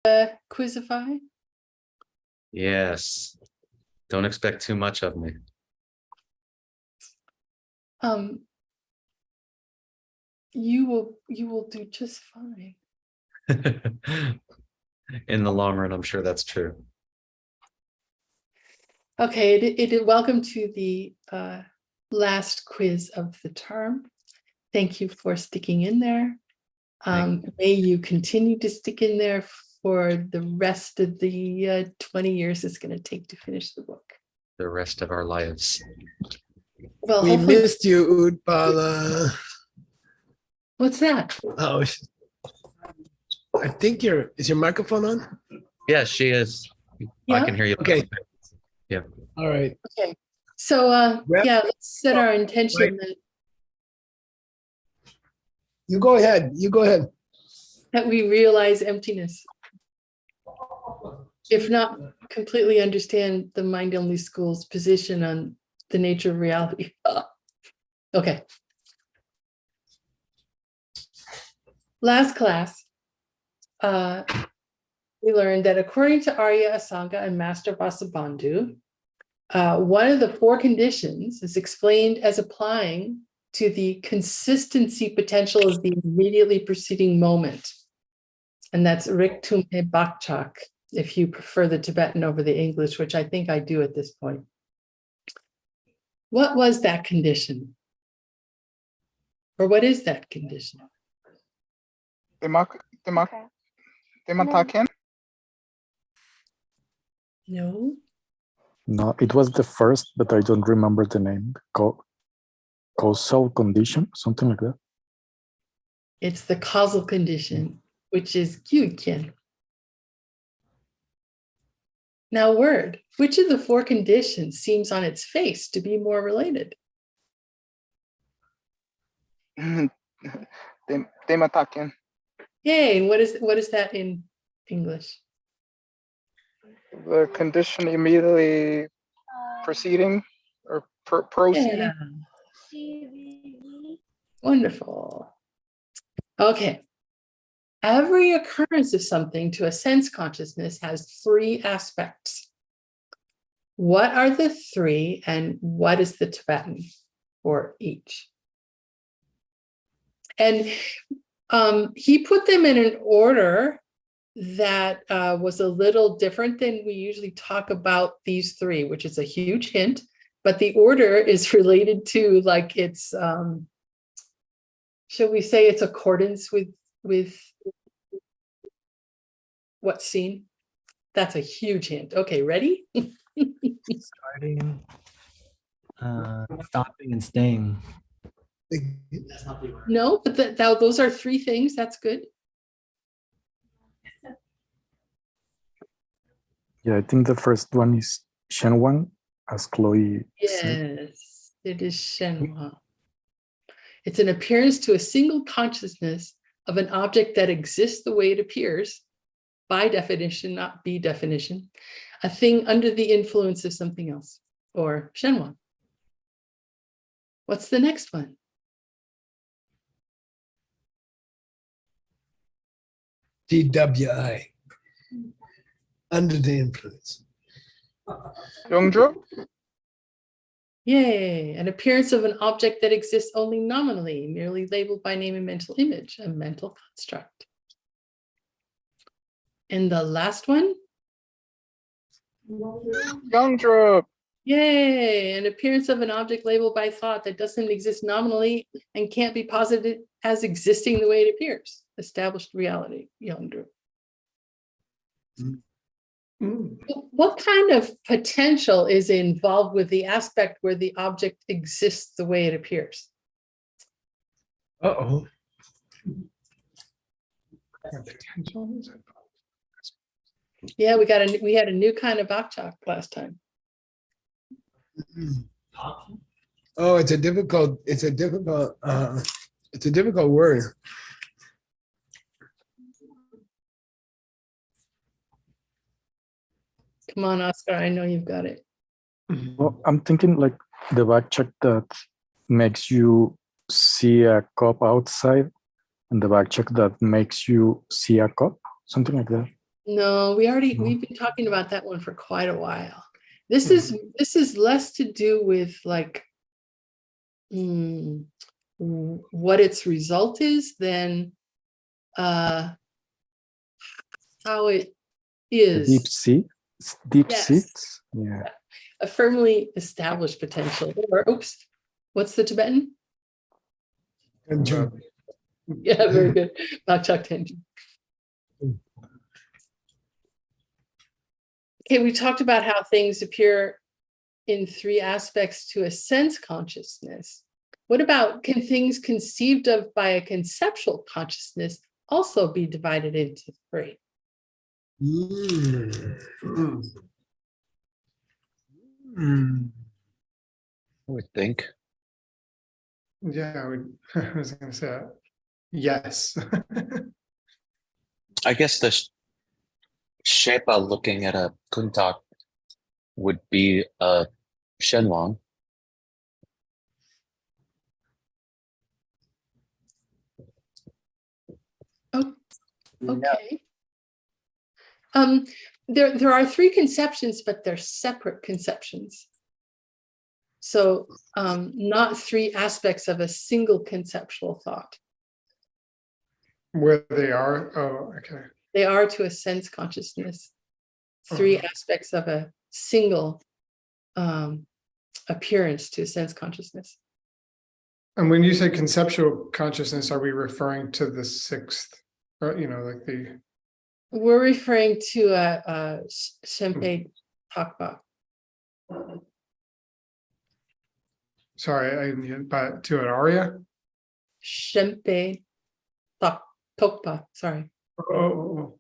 quizify? Yes. Don't expect too much of me. You will do just fine. In the long run, I'm sure that's true. Okay, welcome to the last quiz of the term. Thank you for sticking in there. May you continue to stick in there for the rest of the 20 years it's going to take to finish the book. The rest of our lives. Well, we missed you, Udpala. What's that? Oh, I think is your microphone on? Yeah, she is. Yeah? I can hear you. Okay. Yeah. All right. Okay. So yeah, let's set our intention You go ahead. You go ahead. that we realize emptiness. If not completely understand the mind-only school's position on the nature of reality. Okay. Last class, we learned that according to Arya Asanga and Master Vasubandhu, one of the 4 conditions is explained as applying to the consistency potential of the immediately preceding moment. And that's Riktumhe Bakchak, if you prefer the Tibetan over the English, which I think I do at this point. What was that condition? Or what is that condition? Temataken? No. No, it was the first, but I don't remember the name. Causal condition, something like that. It's the causal condition, which is Gyudkin. Now, word, which of the 4 conditions seems on its face to be more related? Temataken. Yay, and what is that in English? The condition immediately preceding or proceeding. Yeah. Wonderful. Okay. Every occurrence of something to a sense consciousness has 3 aspects. What are the 3 and what is the Tibetan for each? And he put them in an order that was a little different than we usually talk about these 3, which is a huge hint, but the order is related to like its, shall we say its accordance with what's seen? That's a huge hint. Okay, ready? Starting, stopping and staying. No, but those are 3 things. That's good. Yeah, I think the first one is Shenwang, as Chloe said. Yes, it is Shenhua. It's an appearance to a single consciousness of an object that exists the way it appears, by definition, not be definition, a thing under the influence of something else, or Shenhua. What's the next one? DWI. Under the influence. Yongdro? Yay, an appearance of an object that exists only nominally, merely labeled by name and mental image, a mental construct. And the last one? Yongdro. Yay, an appearance of an object labeled by thought that doesn't exist nominally and can't be posited as existing the way it appears. Established reality, Yongdru. What kind of potential is involved with the aspect where the object exists the way it appears? Uh-oh. Yeah, we had a new kind of bakchak last time. Oh, it's a difficult word. Come on, Oscar, I know you've got it. Well, I'm thinking like the backcheck that makes you see a cup outside and the backcheck that makes you see a cup, something like that. No, we've been talking about that one for quite a while. This is less to do with like what its result is than how it is. Deep Yes. seats. Yeah. A firmly established potential. Or oops, what's the Tibetan? Yeah, very good. Bakchak Tenjin. Okay, we talked about how things appear in three aspects to a sense consciousness. What about, can things conceived of by a conceptual consciousness also be divided into three? I would think. Yeah, I was going to say yes. I guess the Shepa looking at a kuntak would be a Shenlong. Oh, okay. There are three conceptions, but they're separate conceptions. So not three aspects of a single conceptual thought. Where they are. Oh, okay. They are to a sense consciousness. Three aspects of a single appearance to a sense consciousness. And when you say conceptual consciousness, are we referring to the sixth, or, like the... We're referring to a Shenpei Takpa. Sorry, but to an Arya? Shenpei Tokpa, sorry. Oh.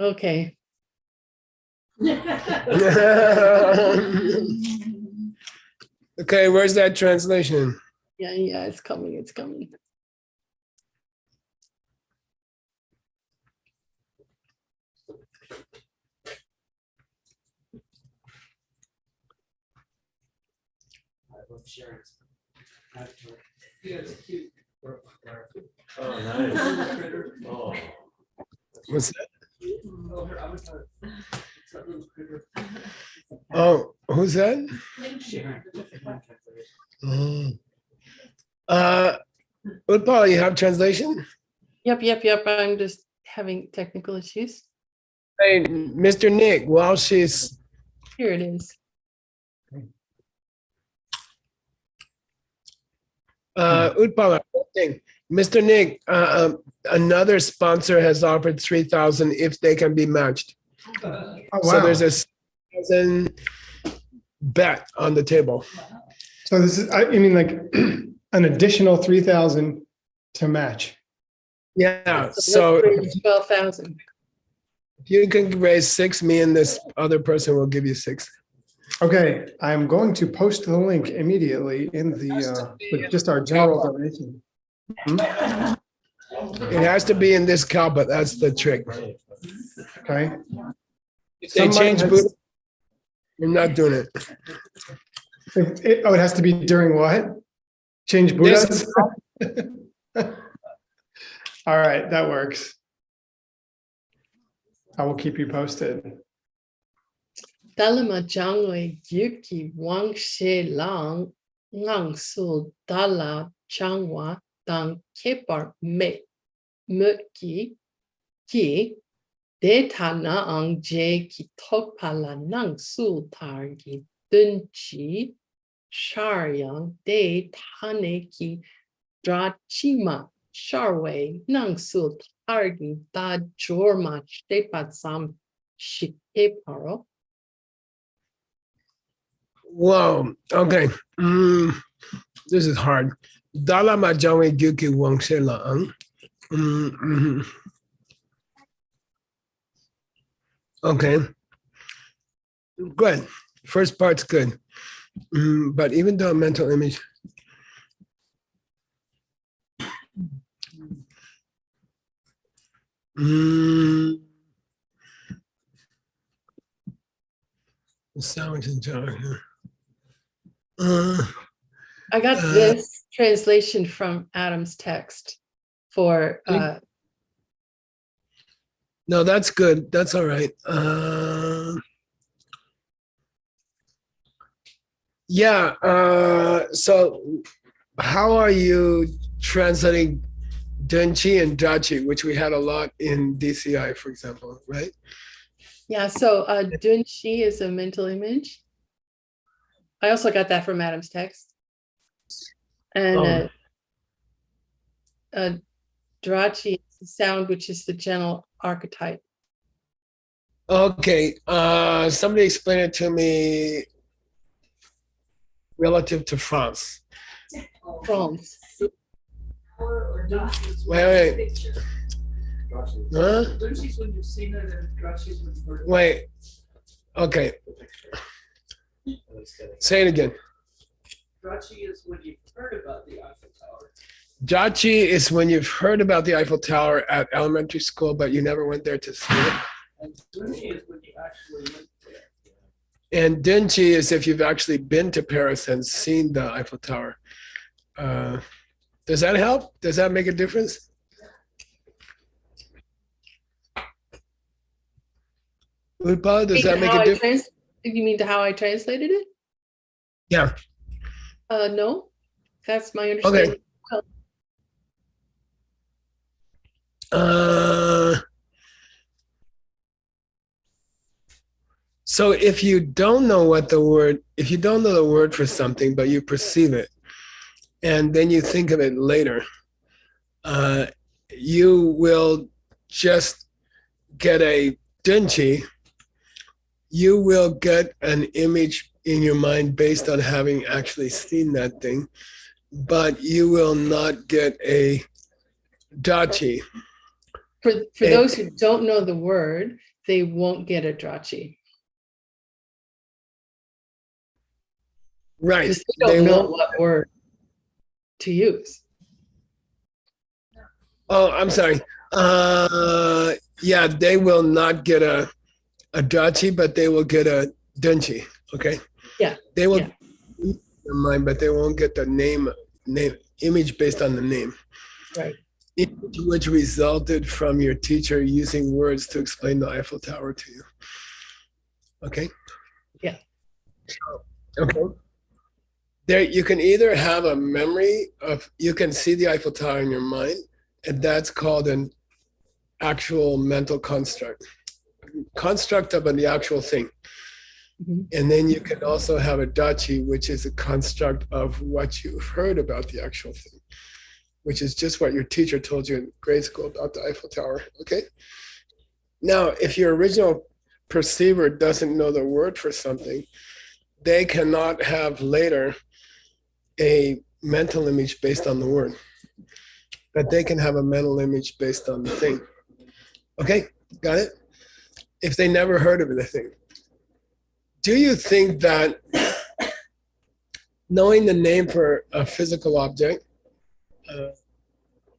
Okay. Okay, where's that translation? Yeah, it's coming, it's coming. Oh, nice. Oh. What's that? Oh, who's that? Utpal, you have translation? Yep. I'm just having technical issues. Hey, Mr. Nick, while she's Here it is. Utpal, one thing. Mr. Nick, another sponsor has offered 3,000 if they can be matched. Oh, wow. So there's a 1,000 bet on the table. So this is, I mean, like an additional 3,000 to match. Yeah, Let's so raise 12,000. if you can raise 6, me and this other person will give you 6. Okay, I'm going to post the link immediately in the with just our general donation. It has to be in this cow, but that's the trick. Okay. If they Somebody change has- Buddha, you're not doing it. It has to be during what? Change This Buddhas? All right, that works. I will keep you posted. Dalama Jangwei Yuki Wang She Lang Ngang Su Dala Changwa Dang Kepar Me Mutki Ki Deta Na Ang Je Ki Tokpala Nang Su Targi Dunchi Sharyang De Tane Ki Drachima Sharway Nang Su Targi Da Jorma Shepat Sam Shikeparo. Whoa, okay. This is hard. Dala Majawi Gyuki Wang She Lang. Okay. Good. First part's good. But even though mental image. Sandwich and jar. I got this. translation from Adam's text for No, that's good. That's all right. Yeah. So how are you translating Dunchi and Dachi, which we had a lot in DCI, for example, right? yeah, so Dunshi is a mental image. I also got that from Adam's text. And Drachi is the sound, which is the general archetype. Okay. Somebody explain it to me relative to France. France. Wait. Huh? Dunchi's when you've seen it and Drachi's when you've heard it. Wait. Okay. Say it again. Drachi is when you've heard about the Eiffel Tower. Dachi is when you've heard about the Eiffel Tower at elementary school, but you never went there to see it. And Dunchi is when you actually went there. And Dinchi is if you've actually been to Paris and seen the Eiffel Tower. Does that help? Does that make a difference? Utpal, does that make a difference? You mean to how I translated it? Yeah. No, that's my understanding. So if you don't know what the word, if you don't know the word for something, but you perceive it, and then you think of it later, you will just get a dinchi. You will get an image in your mind based on having actually seen that thing, but you will not get a dachi. For those who don't know the word, they won't get a drachi. Right. Because they don't know what word to use. Oh, I'm sorry. Yeah, they will not get a dachi, but they will get a dunchi. Okay. Yeah. They will in their mind, but they won't get the name image based on the name. Right. Which resulted from your teacher using words to explain the Eiffel Tower to you. Okay. Yeah. Okay. There, you can either have a memory of, you can see the Eiffel Tower in your mind, and that's called an actual mental construct of the actual thing. Mm-hmm. And then you can also have a dachi, which is a construct of what you've heard about the actual thing, which is just what your teacher told you in grade school about the Eiffel Tower. Okay. Now, if your original perceiver doesn't know the word for something, they cannot have later a mental image based on the word, but they can have a mental image based on the thing. Okay, got it? If they never heard of the thing. Do you think that knowing the name for a physical object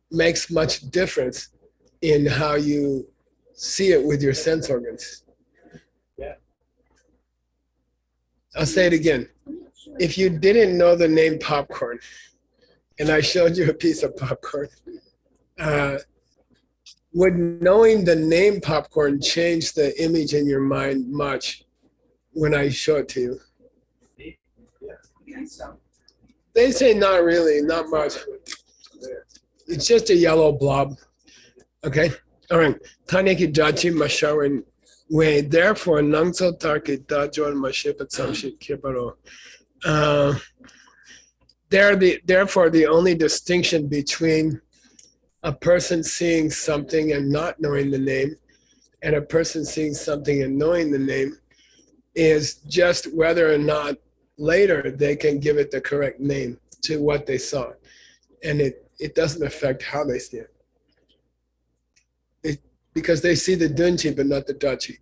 makes much difference in how you see it with your sense organs? Yeah. I'll say it again. If you didn't know the name popcorn, and I showed you a piece of popcorn, would knowing the name popcorn change the image in your mind much when I show it to you? They say not really, not much. It's just a yellow blob. Okay? All right. Taneki dachi mashawan way. Therefore, nangso taki dajon mashipat samshit kibaro. Therefore, the only distinction between a person seeing something and not knowing the name and a person seeing something and knowing the name is just whether or not later they can give it the correct name to what they saw. And it doesn't affect how they see it. Because they see the dunchi but not the dachi.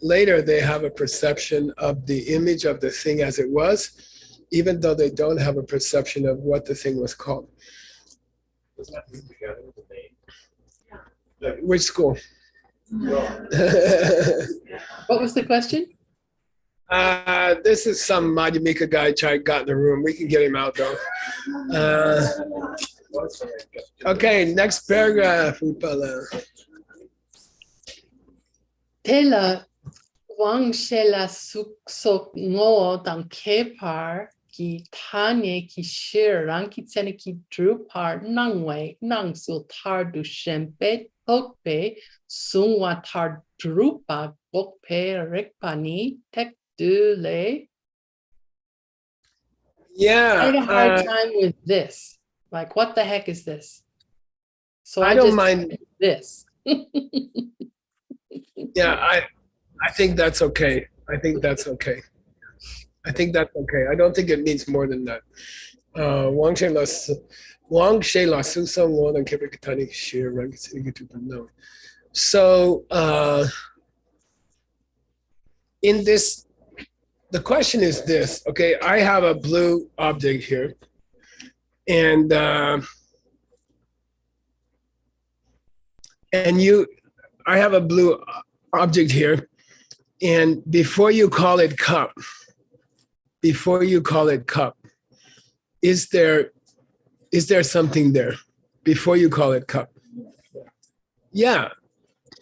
Later they have a perception of the image of the thing as it was, even though they don't have a perception of what the thing was called. Does that move together with the name? Which school? What was the question? This is some Madhyamika guy got in the room. We can get him out though. Okay, next paragraph, Upala. Tela Wang Shela Sok Ngo Dang Kepar Ki Tanye Ki Shir Rang Ki Tsene Ki Drupar Nang Wei Nang Sul Tar Du Shempe Tokpe Sungwa Tar Drupa Bokpe Rekpani Tek Dule. I had a hard time with this. Like, what the heck is this? So I don't mind this. Yeah, I think that's okay. I think that's okay. I think that's okay. I don't think it means more than that. Wang She La Susam Lo and Kebikatani Shir No. So in this, the question is this, okay, I have a blue object here. And I have a blue object here, and before you call it cup, is there something there before you call it cup? Yeah,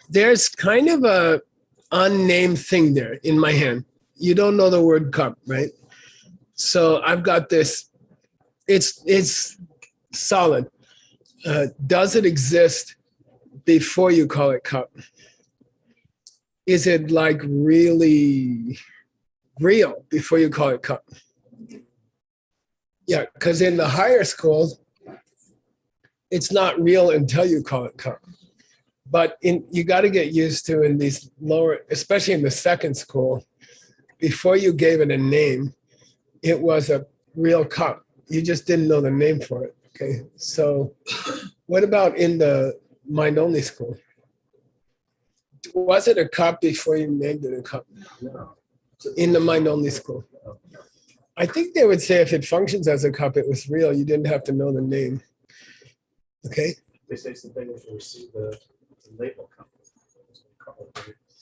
there's kind of a unnamed thing there in my hand. You don't know the word cup, right? So I've got this. It's solid. Does it exist before you call it cup? Is it like really real before you call it cup? Yeah, because in the higher schools, it's not real until you call it cup. But you got to get used to in these lower, especially in the second school, before you gave it a name, it was a real cup. You just didn't know the name for it. Okay, so what about in the mind-only school? Was it a cup before you named it a cup? No. In the mind-only school? I think they would say if it functions as a cup, it was real. You didn't have to know the name. Okay? They say something if you receive the label cup.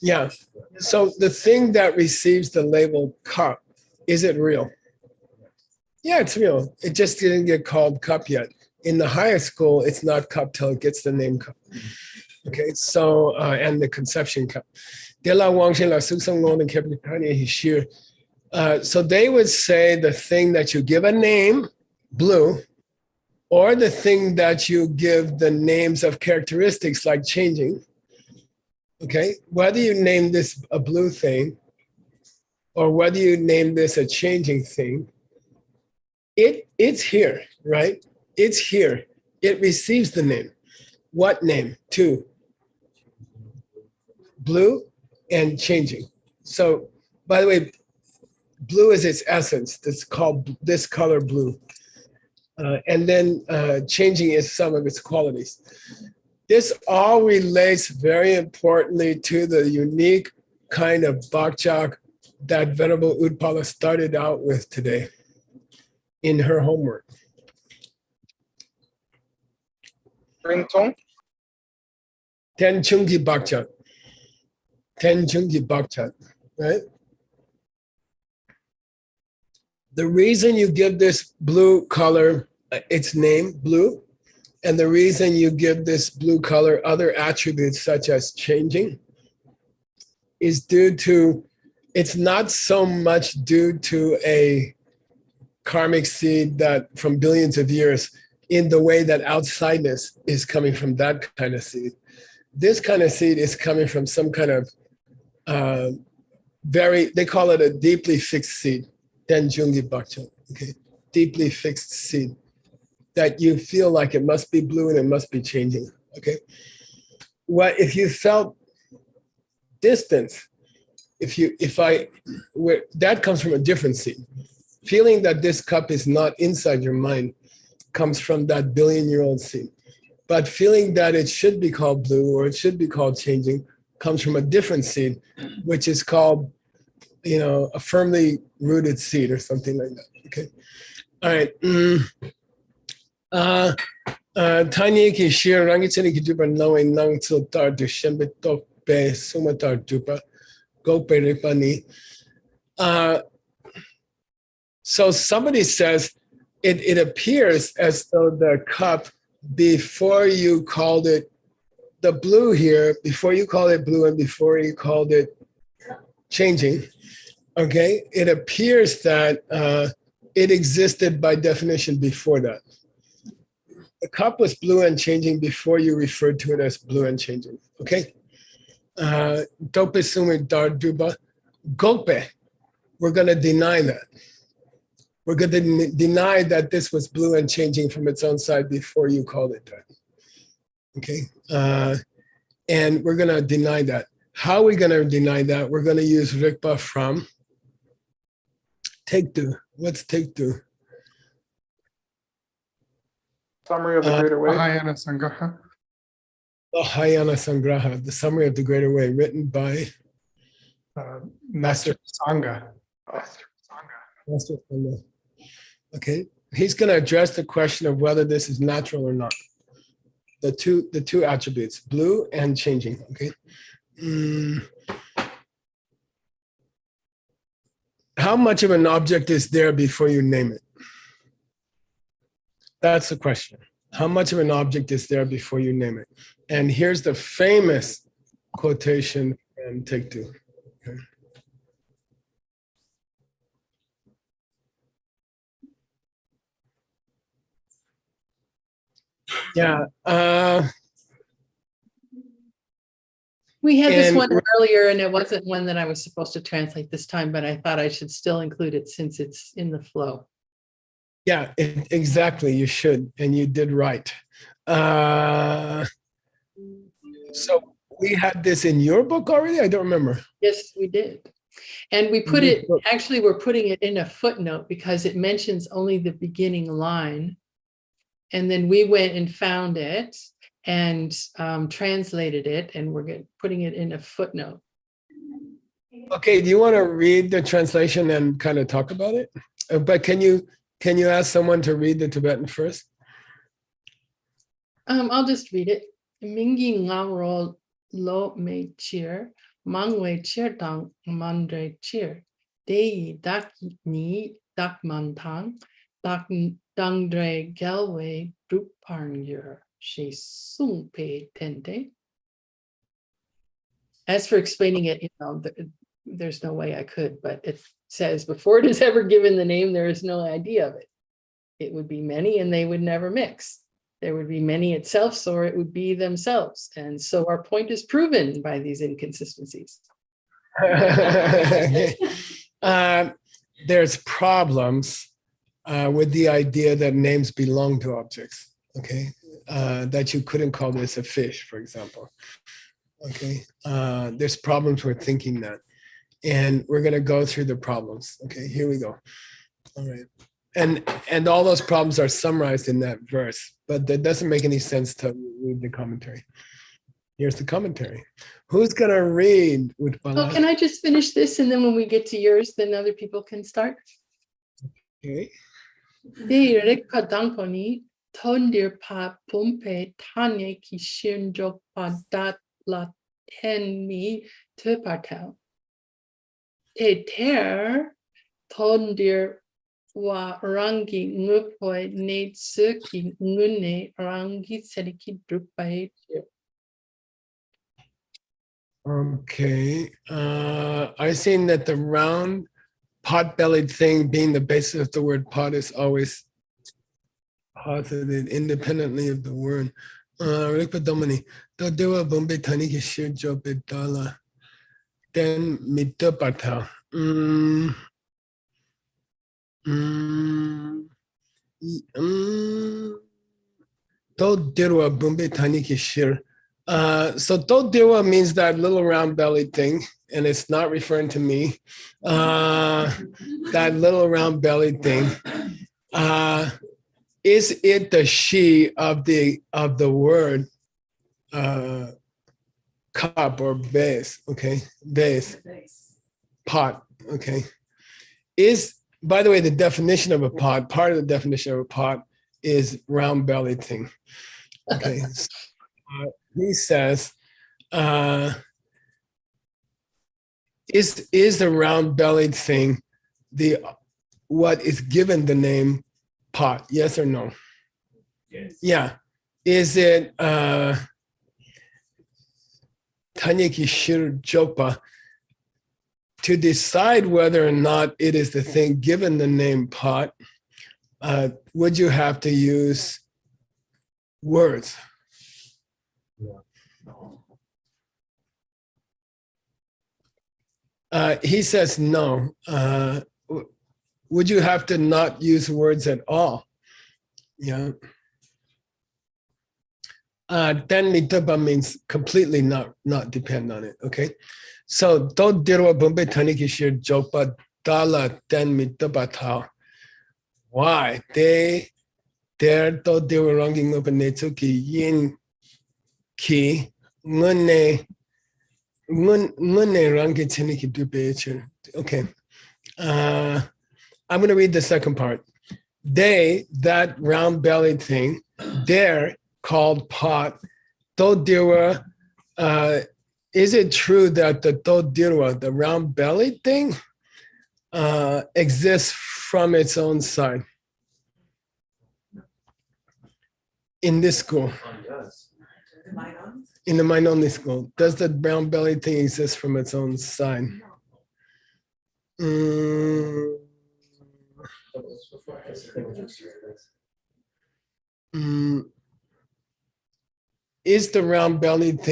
Yeah. So the thing that receives the label cup, is it real? Yeah, it's real. It just didn't get called cup yet. In the higher school, it's not cup till it gets the name cup. Okay, so, and the conception cup. So they would say the thing that you give a name, blue, or the thing that you give the names of characteristics like changing. Okay, whether you name this a blue thing or whether you name this a changing thing, it's here, right? It's here. It receives the name. What name? Two. Blue and changing. So, by the way, blue is its essence. It's called this color blue. And then changing is some of its qualities. This all relates very importantly to the unique kind of bakchak that Venerable Utpala started out with today in her homework. Ringtone. Tenchungi bakchak. Tenchungi bakchak, right? The reason you give this blue color its name, blue, and the reason you give this blue color other attributes such as changing is due to, it's not so much due to a karmic seed that from billions of years in the way that outsideness is coming from that kind of seed. This kind of seed is coming from some kind of they call it a deeply fixed seed, Tenjungi Bakcha, okay? Deeply fixed seed that you feel like it must be blue and it must be changing, okay? What if you felt distance, that comes from a different seed. Feeling that this cup is not inside your mind comes from that billion-year-old seed. But feeling that it should be called blue or it should be called changing comes from a different seed, which is called, a firmly rooted seed or something like that, okay? All right. Tanya ki shir rangichani ki dupa knowing nang tar du shembe tope sumatar dupa go peripani. So somebody says it appears as though the cup, before you called it the blue here, before you called it blue and before you called it changing, okay, it appears that it existed by definition before that. The cup was blue and changing before you referred to it as blue and changing, okay? Dope sumi dar duba. Golpe, we're going to deny that. We're going to deny that this was blue and changing from its own side before you called it that. Okay? And we're going to deny that. How are we going to deny that? We're going to use Rikpa from Take Two. What's Take Two? Summary of the Greater Way. Mahayana Sangraha. Mahayana Sangraha, the summary of the Greater Way, written by Master Sangha. Master Sangha. Okay, he's going to address the question of whether this is natural or not. The two attributes, blue and changing. Okay. How much of an object is there before you name it? That's the question. How much of an object is there before you name it? And here's the famous quotation from Take Two. Okay. Yeah. We had this And one earlier, and it wasn't one that I was supposed to translate this time, but I thought I should still include it since it's in the flow. Yeah, exactly. You should, and you did right. So we had this in your book already? I don't remember. Yes, we did. And we put it, actually, we're putting it in a footnote because it mentions only the beginning line. And then we went and found it and translated it, and we're putting it in a footnote. Okay, do you want to read the translation and kind of talk about it? But can you ask someone to read the Tibetan first? I'll just read it. Mingi ngaro lo me cheer, mangwe cheer dang mandre cheer. Dei dak ni dak mantang, dak dangdre galway druparnger, she sung pe tente. As for explaining it, there's no way I could, but it says before it is ever given the name, there is no idea of it. It would be many and they would never mix. There would be many itself, or it would be themselves. And so our point is proven by these inconsistencies. There's problems with the idea that names belong to objects, okay? That you couldn't call this a fish, for example. Okay, there's problems with thinking that. And we're gonna go through the problems. Okay, here we go. All right. And all those problems are summarized in that verse, but that doesn't make any sense to read the commentary. Here's the commentary. Who's gonna read with Oh, can I just finish this, and then when we get to yours, then other people can start? Okay. Tondir pa pumpe tanye ki shinjok pa dat la tenmi te partel. Te ter tondir wa rangi ngupoi ne tsuki ngune rangi seriki drupai. Okay. I seen that the round pot-bellied thing being the basis of the word pot is always posited independently of the word. Rikpadomani, do dewa bombe tani ki shir jo bedala. Then mita patal. Do dewa bombe tani ki shir. So do dewa means that little round belly thing, and it's not referring to me. That little round belly thing. Is it the she of the word cup or vase? Okay, vase, pot. Okay, is, by the way, the definition of a pot. Part of the definition of a pot is round belly thing. Okay, so, is the round-bellied thing the what is given the name pot? Yes or no? Yes. Yeah. Is it Tanyaki Shir Jopa? To decide whether or not it is the thing given the name pot, would you have to use words? He says no. Would you have to not use words at all? Yeah. Then mitaba means completely not depend on it. Okay. So do dirwa bumbe taniki shir jopa dala then mitaba tao. Why? There do they were wronging up in netsuki yin ki ngune rangi tiniki du becher. Okay. I'm gonna read the second part. They, that round-bellied thing, they're called pot. Dodirwa, is it true that the dodirwa, the round-bellied thing, exists from its own side? In this school, in the mind-only school, does the round-bellied thing exist from its own side? Is the round-bellied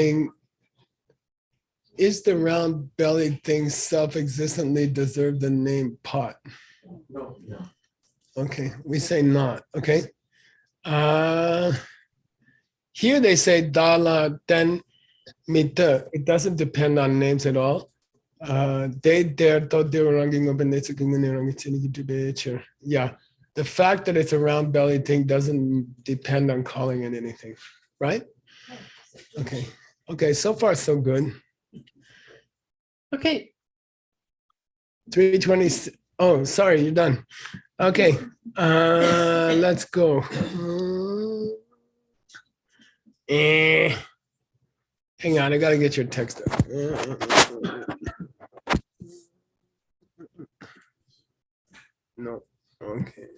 thing self-existently deserve the name pot? No. Okay, we say not. Okay. Here they say dala then mita. It doesn't depend on names at all. They dare thought they were wronging up and yeah. The fact that it's a round belly thing doesn't depend on calling it anything, right? Okay. Okay, so far so good. Okay, 320. Oh, sorry, you're done. Okay, let's go. Hang on, I gotta get your text up. No, okay.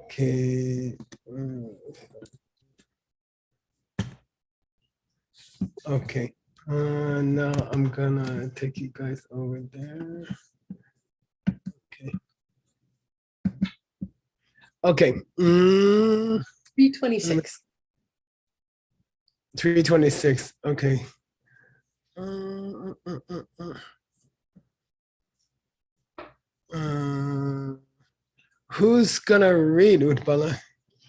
Okay. Okay. Now I'm gonna take you guys over there. Okay. Okay. 326. 326. Okay. Who's gonna read, Utpala?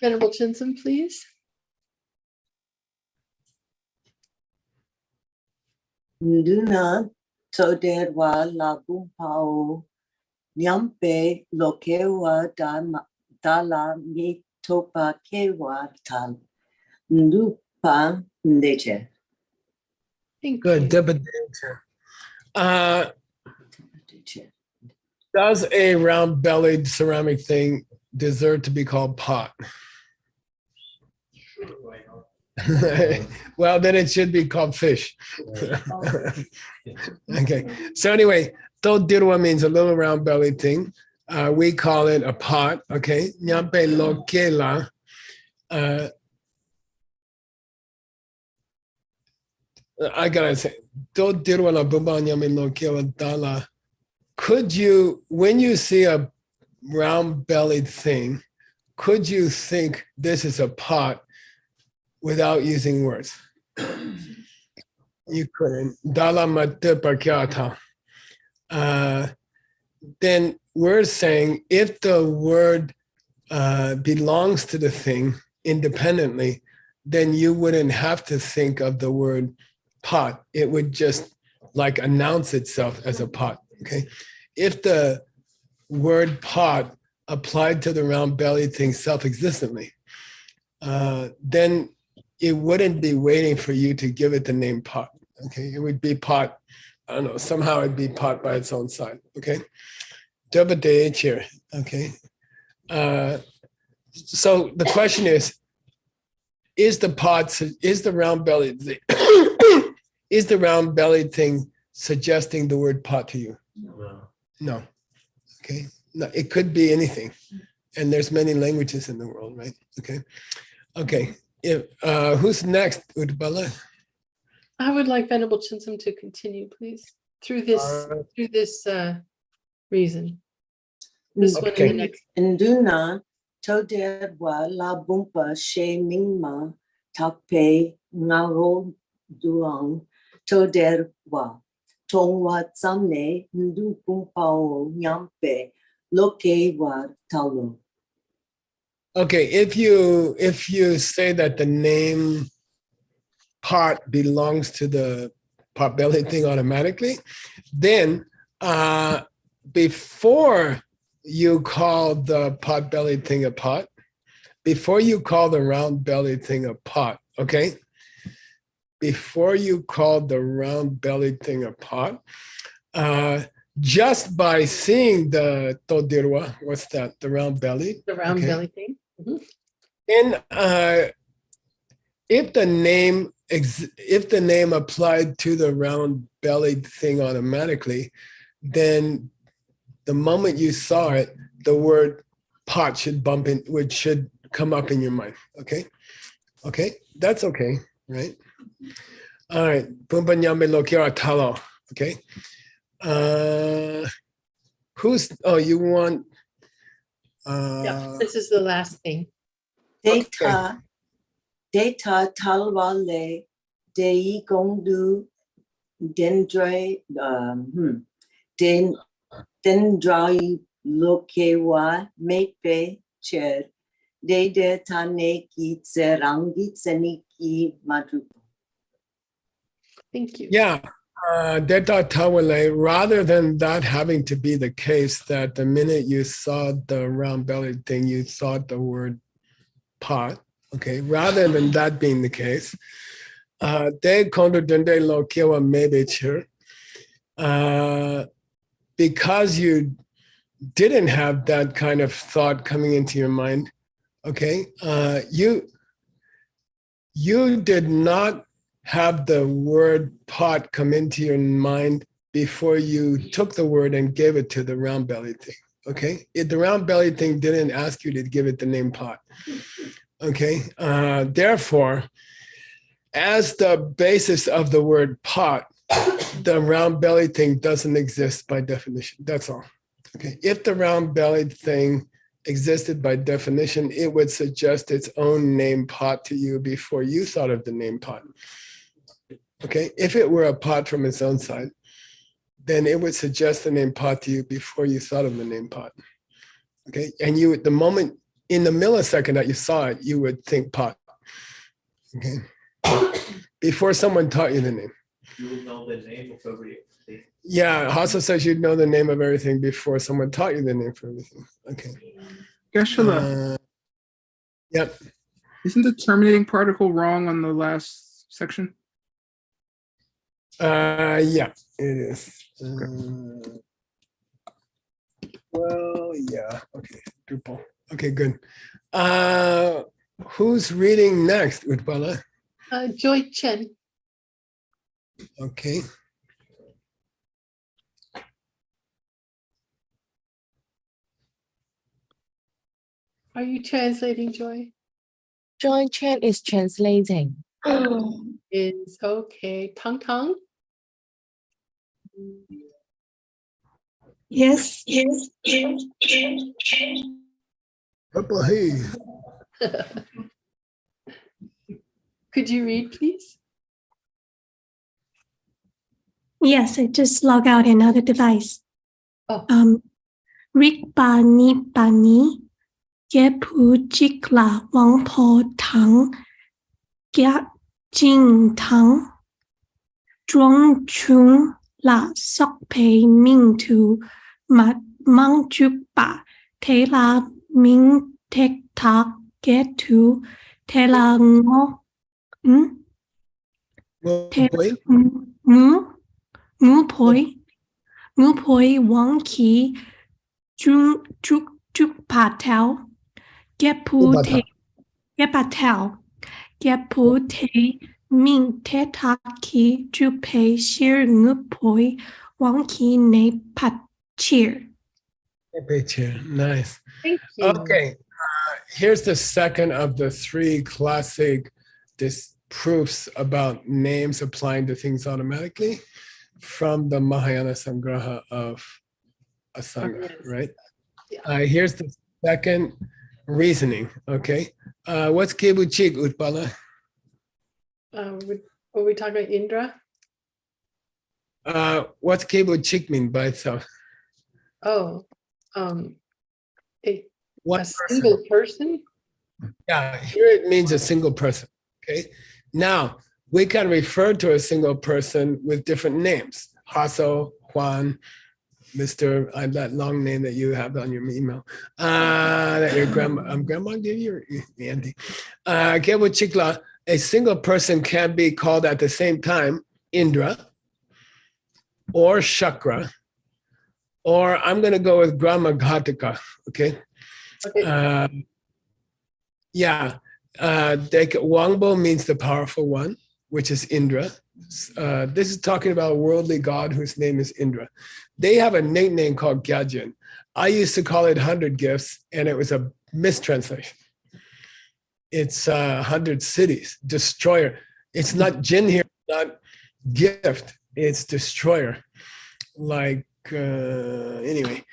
Venerable Chinson, please. Nduna toderwa labumpao nyampe lokewa dala mitopa kewa tal ndupa ndeche. Thank Good. you. Does a round-bellied ceramic thing deserve to be called pot? Well, then it should be called fish. Okay. So anyway, dodirwa means a little round-bellied thing. We call it a pot. Okay. Nyampe lokela. I gotta say, dodirwa la bumba nyame lokela dala. Could you, when you see a round-bellied thing, could you think this is a pot without using words? You couldn't. Dala mate pakyata. Then we're saying if the word belongs to the thing independently, then you wouldn't have to think of the word pot. It would just like announce itself as a pot. Okay. If the word pot applied to the round belly thing self-existently, then it wouldn't be waiting for you to give it the name pot. Okay, it would be pot. I don't know, somehow it'd be pot by its own side. Okay, double DH here. Okay, so the question is the round bellied thing, is the round bellied thing suggesting the word pot to you? No. Okay, no, it could be anything, and there's many languages in the world, right? Okay. If who's next, Utpala? I would like Venerable Chinsum to continue, please, through this reason. This one and the Okay. next. Induna toderwa la bumpa she mingma takpe ngaro duang toderwa tongwa tsamne ndu bumpao nyampe loke wa talo. Okay, if you say that the name pot belongs to the pot belly thing automatically, then before you call the pot belly thing a pot, before you call the round belly thing a pot, okay? Before you call the round belly thing a pot, just by seeing the todirwa, what's that? The round belly. The round okay. belly thing. Mhm. And if the name applied to the round bellied thing automatically, then the moment you saw it, the word pot should should come up in your mind. Okay, that's okay, right? All right, Pumpanyame Lokira Talo. Okay, you want? Yeah, this is the last thing. Data talwale dei gongdu dendrai dendrai lokewa mepe cher de tane ki tserangi tseniki madu. Thank you. Yeah, Deta Tawale, rather than that having to be the case that the minute you saw the round bellied thing, you saw the word pot, okay, rather than that being the case, De Kondo Dende Lo Kiwa Mebecher, because you didn't have that kind of thought coming into your mind, okay, you did not have the word pot come into your mind before you took the word and gave it to the round bellied thing. Okay, the round bellied thing didn't ask you to give it the name pot. Okay, therefore, as the basis of the word pot, the round bellied thing doesn't exist by definition. That's all. Okay, if the round bellied thing existed by definition, it would suggest its own name pot to you before you thought of the name pot. Okay, if it were a pot from its own side, then it would suggest the name pot to you before you thought of the name pot. Okay, and you, the moment, in the millisecond that you saw it, you would think pot. Okay, before someone taught you the name. You will know the name of everything. Yeah, Hasa says you'd know the name of everything before someone taught you the name for everything. Okay. Geshe-la, Yep. isn't the terminating particle wrong on the last section? Yeah, it is. Well, yeah. Okay, Drupal. Okay, good. Who's reading next, Utpala? Joy Chen. Okay. Are you translating, Joy? Joy Chen is translating. Is okay. Tang Tang? Yes. Purple, hey. Could you read, please? Yes, I just log out another device. Oh. Rik Bani Gepu Jikla Wangpo Tang Gia Jing Tang Zhuang Chung La Sok Pei Ming Tu Mat Mang Juk Ba Tela Ming Tek Tak Get Tu Tela Ngo 응? 태, Boy? ngư phối Wang Ki Juk Patel Get Pu Te Get Patel Get Pu Te Minh Te Tak Ki Juk Pei Shir Ngư phối Wang Ki Ne Pat Cheer. Nice. Thank you. Okay, here's the second of the three classic proofs about names applying to things automatically from the Mahayana Sangraha of Asanga, right? Yeah. Here's the second reasoning, okay? What's Kebuchik, Utpala? Were we talking about Indra? What's Kebuchik mean by itself? Oh, One a single person? Yeah, here it means a single person, okay? Now, we can refer to a single person with different names. Hasso, Juan, Mr. That long name that you have on your email. That your grandma gave you, or the auntie. Chikla, a single person can be called at the same time Indra or Chakra, or I'm going to go with Grama Ghataka, okay? Okay. Yeah, Wangbo means the powerful one, which is Indra. This is talking about a worldly god whose name is Indra. They have a nickname called Gyajin. I used to call it 100 gifts, and it was a mistranslation. It's 100 cities, destroyer. It's not Jin here, not gift, it's destroyer. Like, anyway,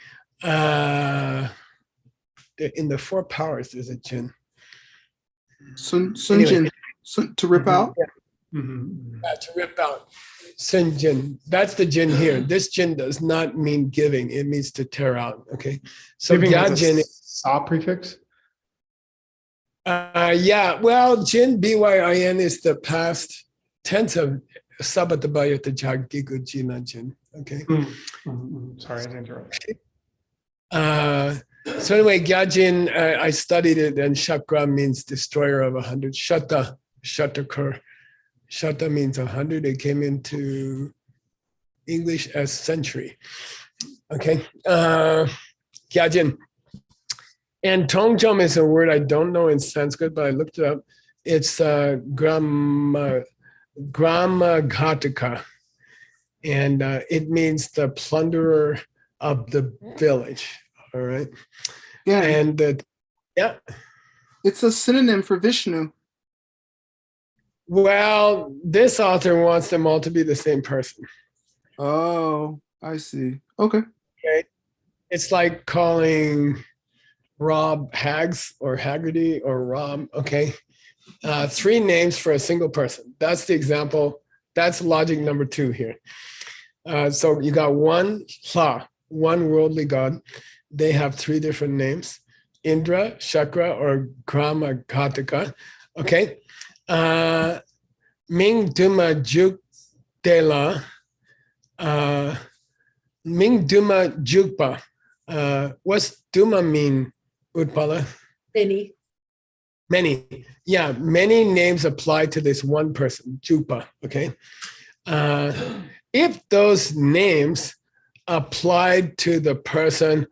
in the four powers, there's a Jin. Sun Anyway. Jin, to rip out. Yeah, to rip out. Sun Jin. That's the Jin here. This Jin does not mean giving. It means to tear out. Okay. So Giving with a Gyajin. sa prefix? Yeah. Well, Jin BYIN is the past tense of Sabatabayata Jagdigu Jina Jin. Okay. Sorry, I interrupted. So anyway, Gyajin, I studied it, and Chakra means destroyer of 100. Shata, Shatakur. Shata means 100. It came into English as century. Okay. Gyajin. And Tongchom is a word I don't know in Sanskrit, but I looked it up. It's Grama Ghataka. And it means the plunderer of the village. All right. Yeah. And yeah. It's a synonym for Vishnu. Well, this author wants them all to be the same person. Oh, I see. Okay. Okay. It's like calling Rob Hags or Haggerty or Rob. Okay. Three names for a single person. That's the example. That's logic number 2 here. So you got one worldly god. They have 3 different names: Indra, Chakra, or Grama Ghataka. Okay. Ming Duma Juk Dela. Ming Duma Jukpa. What's Duma mean, Utpala? Many. Many. Yeah, many names apply to this one person, Jukpa. Okay. If those names applied to the person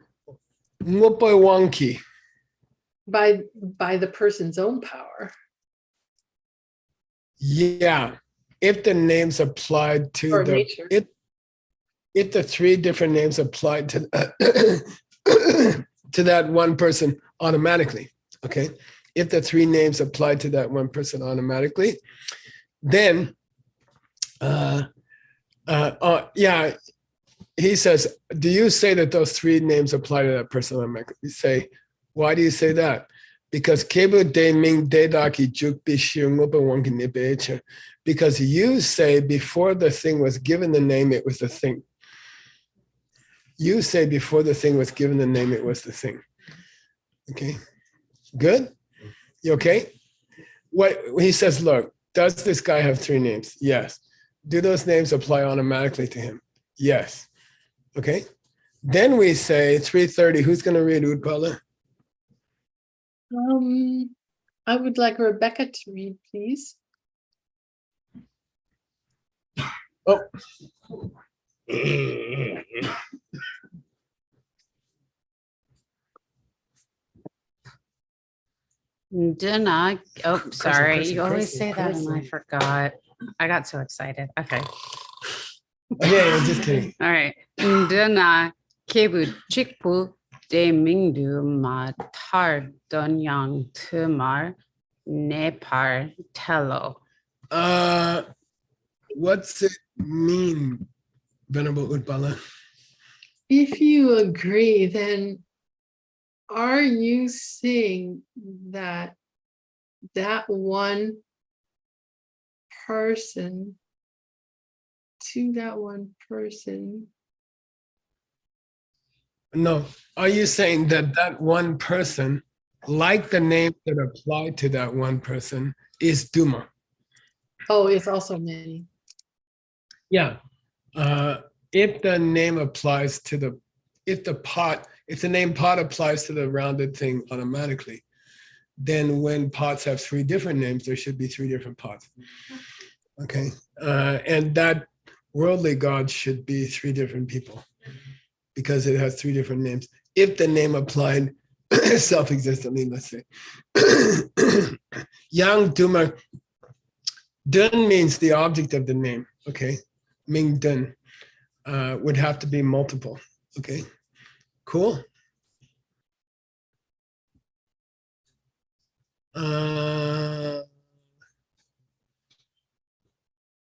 Ngupowanki, By the person's own power. yeah. If the names applied to Or the nature. if the 3 different names applied to to that one person automatically, okay. If the 3 names applied to that one person automatically, then yeah, he says, do you say that those 3 names apply to that person automatically? You say, why do you say that? Because because you say before the thing was given the name, it was the thing. You say before the thing was given the name, it was the thing. Okay, good? You okay? What he says, look, does this guy have 3 names? Yes. Do those names apply automatically to him? Yes. Okay. Then we say 330. Who's going to read Utpala? I would like Rebecca to read, please. Oh. Dana. Oh, sorry. person, You always person, say that and I person. forgot. I got so excited. Okay. Okay, just kidding. All right. Dana kebu chikpu de mingdu ma tar donyang tumar nepar tello. What's it mean, Venerable Utpala? If you agree, then are you saying that that one person to that one person? No, are you saying that that one person, like the name that apply to that one person, is Duma? Oh, it's also many. Yeah. If the name applies to the, if the name pot applies to the rounded thing automatically, then when pots have three different names, there should be three different pots. Okay. And that worldly God should be three different people because it has three different names. If the name applied self-existently, let's say. Yang Duma, Dun means the object of the name, okay? Ming Dun would have to be multiple, okay? Cool.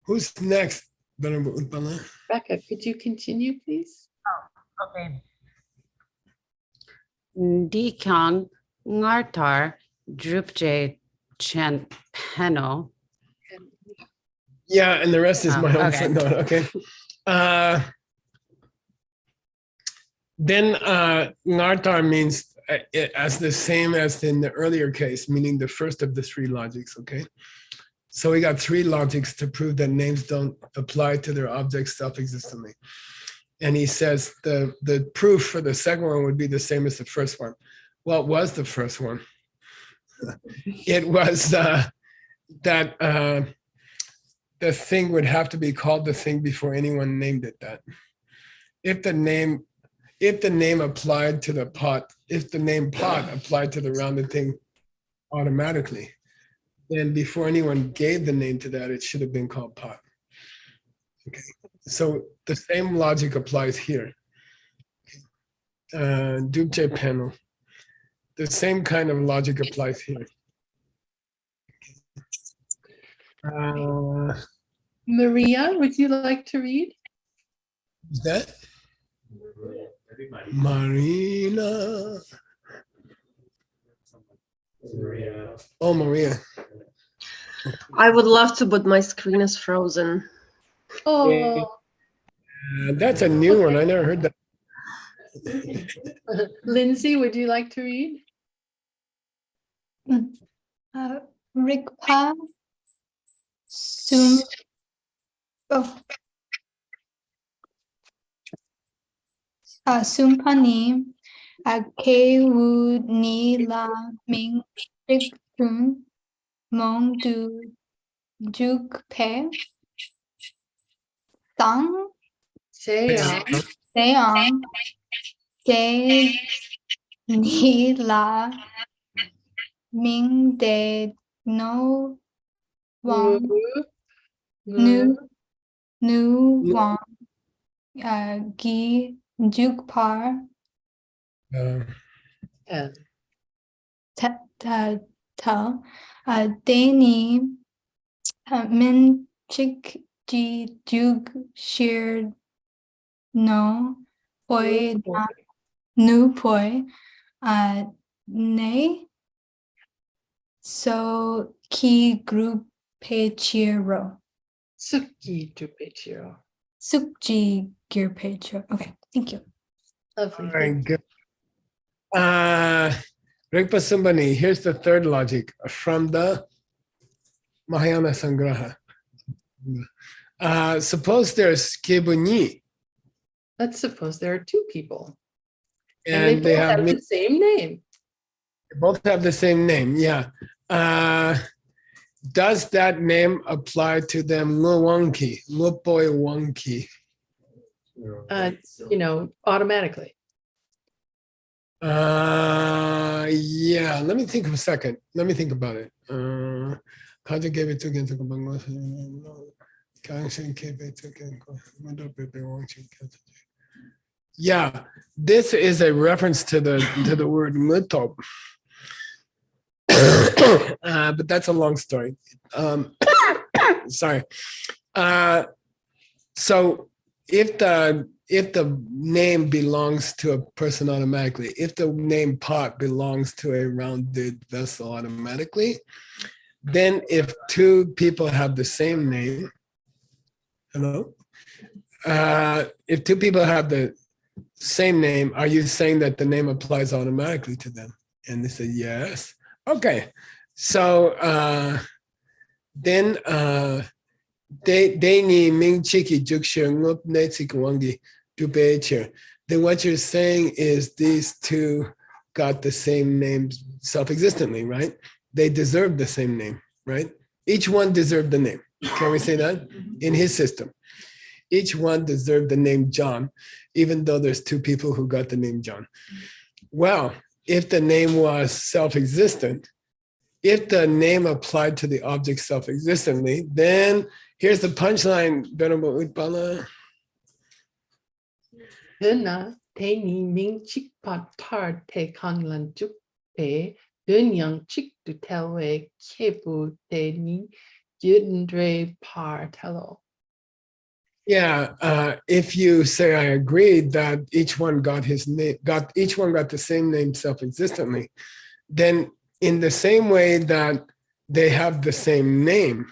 Who's next? Becca, could you continue, please? Okay. Dikang ngartar drupje chen peno. Yeah, and the rest is my own Okay. footnote, okay? Then Nartar means as the same as in the earlier case, meaning the first of the three logics, okay? So we got three logics to prove that names don't apply to their objects self-existently. And he says the proof for the second one would be the same as the first one. What was the first one? It was that the thing would have to be called the thing before anyone named it that. If the name applied to the pot, if the name pot applied to the rounded thing automatically, then before anyone gave the name to that, it should have been called pot. Okay, so the same logic applies here. Dubje panel. The same kind of logic applies here. Maria, would you like to read? Is that? Marina. Maria. Oh, Maria. I would love to, but my screen is frozen. Oh, That's a new one. I never heard that. Lindsay, would you like to read? Rigpa Sum Sumpani Kewu Ni La Ming Rigtun Mong Du Juk Pe Sang Seong De Ni La Ming De No Wang Nu Wang Gi Juk Par Ta Dani Min Chik Ji Jug Shir No Poi Na Nu Poi Ne So Ki Group Pechiro Suki Dupechiro. Sukji Gear Pechiro. Okay, thank you. Lovely. Very good. Rigpa Sumbani, here's the third logic from the Mahayana Sangraha. Suppose there's Kebunyi. Let's suppose there are two people. And they both have the same name. They both have the same name, yeah. does that name apply to them? Wonky, boy wonky. Automatically. Yeah, let me think of a second. Let me think about it. Yeah, this is a reference to the word mutop. But that's a long story. Sorry. So if the name belongs to a person automatically, if the name pot belongs to a rounded vessel automatically, then if two people have the same name, hello? If two people have the same name, are you saying that the name applies automatically to them? And they said, yes. Okay. So then they need Ming Chiki Juksha Wangi Dubecher. Then what you're saying is these two got the same name self-existently, right? They deserve the same name, right? Each one deserved the name. Can we say that? In his system. Each one deserved the name John, even though there's two people who got the name John. Well, if the name was self-existent, if the name applied to the object self-existently, then here's the punchline, Venerable Utpala. Dena te ni ming chik pat par te kanglan juk pe dun yang chik du telwe kebu te ni yudendre par telo. Yeah, if you say I agree that each one got the same name self-existently, then in the same way that they have the same name,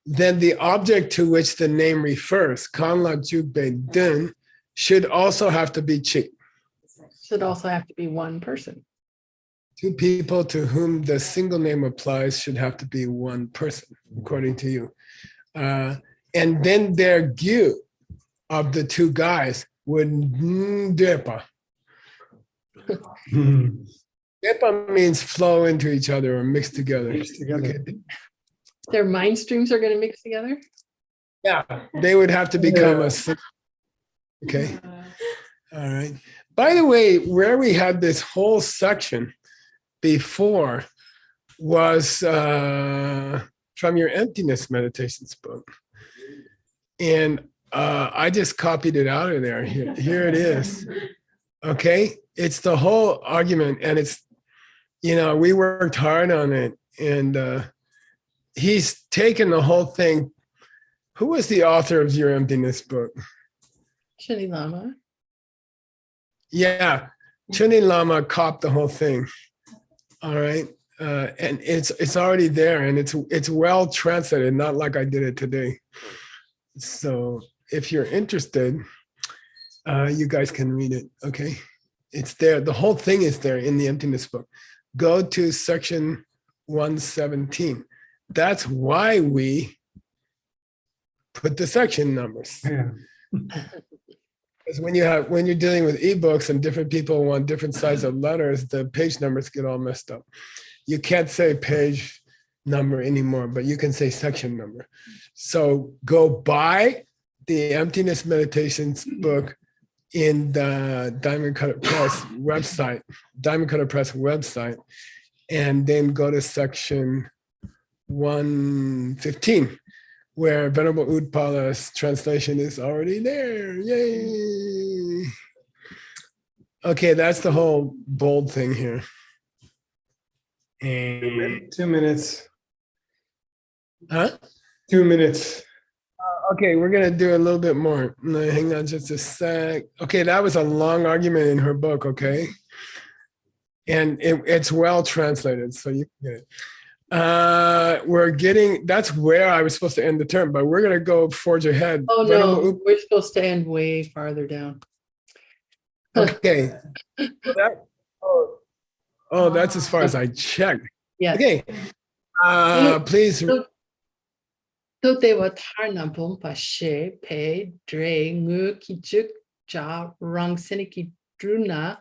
then the object to which the name refers, Kanla Jugbe Dun, should also have to be Chik. Should also have to be one person. Two people to whom the single name applies should have to be one person, according to you. And then their gyu of the two guys would depa. Depa means flow into each other or mix together. Okay. Their mind streams are going to mix together? Yeah, they would have to become a. Okay. All right. By the way, where we had this whole section before was from your Emptiness Meditations book. And I just copied it out of there. Here it is. Okay. It's the whole argument. And it's, we worked hard on it. And he's taken the whole thing. Who was the author of your Emptiness book? Chuni Lama. Yeah. Chuni Lama copied the whole thing. All right. And it's already there and it's well translated, not like I did it today. So if you're interested, you guys can read it, okay? It's there. The whole thing is there in the Emptiness book. Go to section 117. That's why we put the section numbers. Yeah. Because when you're dealing with ebooks and different people want different size of letters, the page numbers get all messed up. You can't say page number anymore, but you can say section number. So go buy the Emptiness Meditations book in the Diamond Cutter Press website, and then go to section 115, where Venerable Utpala's translation is already there. Yay! Okay, that's the whole bold thing here. And 2 minutes. huh? 2 minutes. Okay, we're gonna do a little bit more. No, hang on just a sec. Okay, that was a long argument in her book, okay? And it's well translated, so you can get it. That's where I was supposed to end the term, but we're gonna go forge ahead. Oh no, we're supposed to end way farther down. Okay. Oh, that's as far as I checked. Yeah. Okay. Please. So they were tarna bompa she pe dre ngu ki juk ja rang siniki druna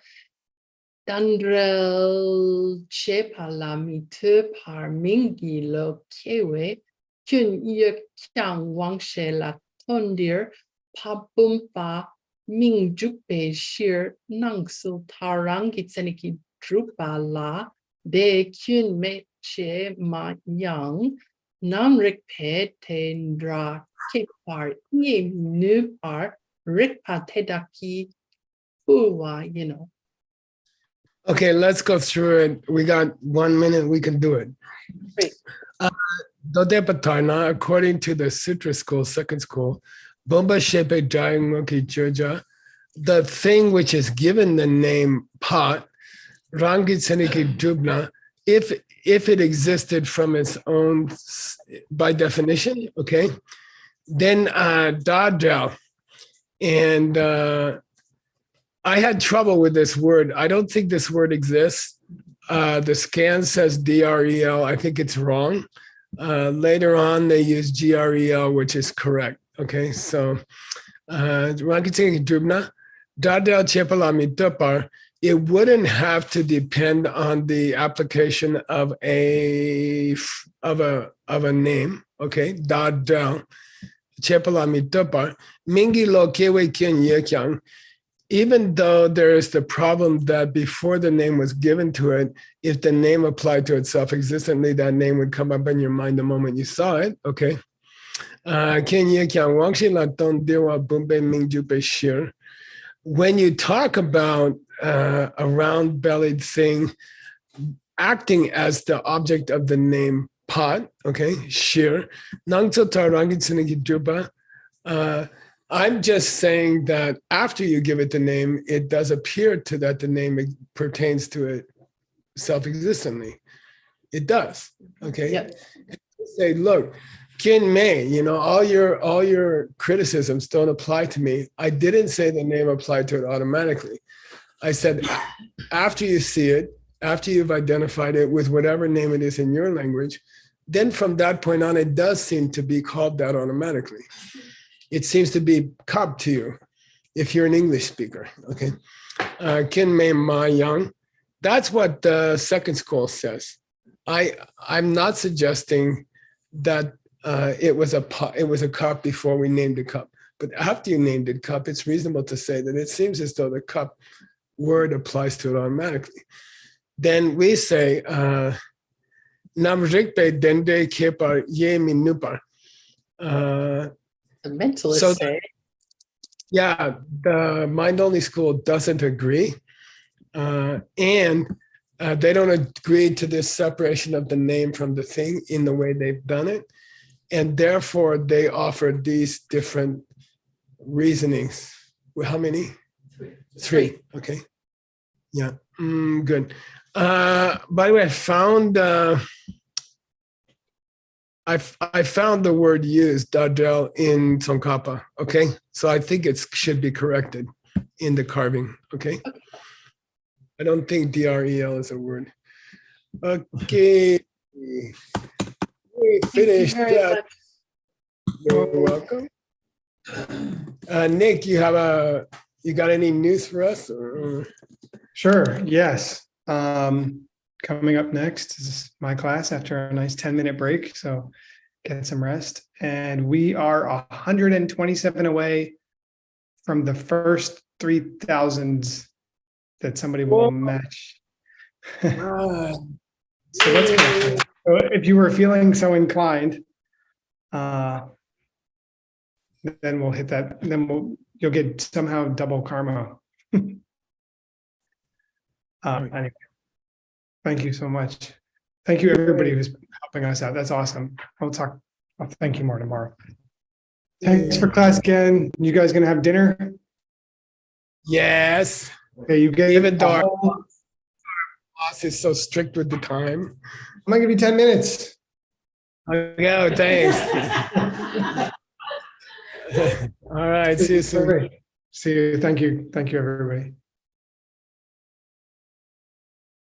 Dandrel Chepalamite Parmingi Lo Kewe Kun Yek Kyang Wang She La Tondir Pabumpa Ming Jupe Shir Nangsu Tarangi Tseniki Drupa La De Kun Me Che Ma Yang Namrik Pe Tendra Kepar Ye Nupar Rikpa Tedaki Uwa, you know. Okay, let's go through it. We got 1 minute, we can do it. Great. Dodepatarna, according to the Sutra school, second school, Bomba Shepe Jayangmuki Joja, the thing which is given the name pot, Rangi Tseniki Dubna, if it existed from its own, by definition, okay, then Dadel. And I had trouble with this word. I don't think this word exists. The scan says DREL. I think it's wrong. Later on, they use GREL, which is correct. Okay, so Dadel Chepalami Tupar, it wouldn't have to depend on the application of a name. Okay, Dadel Chepalami Tupar, Mingi Lo Kewe Kyen Yekyang. Even though there is the problem that before the name was given to it, if the name applied to itself existently, that name would come up in your mind the moment you saw it, okay? When you talk about a round-bellied thing acting as the object of the name pot, okay, shir, I'm just saying that after you give it the name, it does appear to that the name pertains to it self-existently. It does. Okay. Yep. Say, look, Kin Mei, you know, all your criticisms don't apply to me. I didn't say the name applied to it automatically. I said after you see it, after you've identified it with whatever name it is in your language, then from that point on, it does seem to be called that automatically. It seems to be cup to you if you're an English speaker, okay? Kin Mei Ma Yang, that's what the second school says. I'm not suggesting that it was a cup before we named the cup, but after you named it cup, it's reasonable to say that it seems as though the cup word applies to it automatically. Then we say, Namrikpe Dende Kepar Ye Minupar. The mentalists So, say. Yeah, the mind-only school doesn't agree. And they don't agree to this separation of the name from the thing in the way they've done it. And therefore, they offer these different reasonings. Well, how many? Three. Okay. Yeah, good. By the way, I found the word used, Dadel, in Tsongkhapa, okay? So I think it should be corrected in the carving, okay? I don't think DREL is a word. Okay. We finished that. You're welcome. Nick, you got any news for us? Or? Sure, yes. Coming up next is my class after a nice 10-minute break, so get some rest. And we are 127 away from the first 3,000 that somebody will match. So that's good. So if you were feeling so inclined, then we'll hit that. Then you'll get somehow double karma. Anyway. Thank you so much. Thank you, everybody who's helping us out. That's awesome. I'll thank you more tomorrow. Thanks for class again. You guys gonna have dinner? Yes. Okay, you get even though our boss is so strict with the time. I'm gonna give you 10 minutes. Okay, thanks. All right, see you soon. See you. Thank you. Thank you, everybody.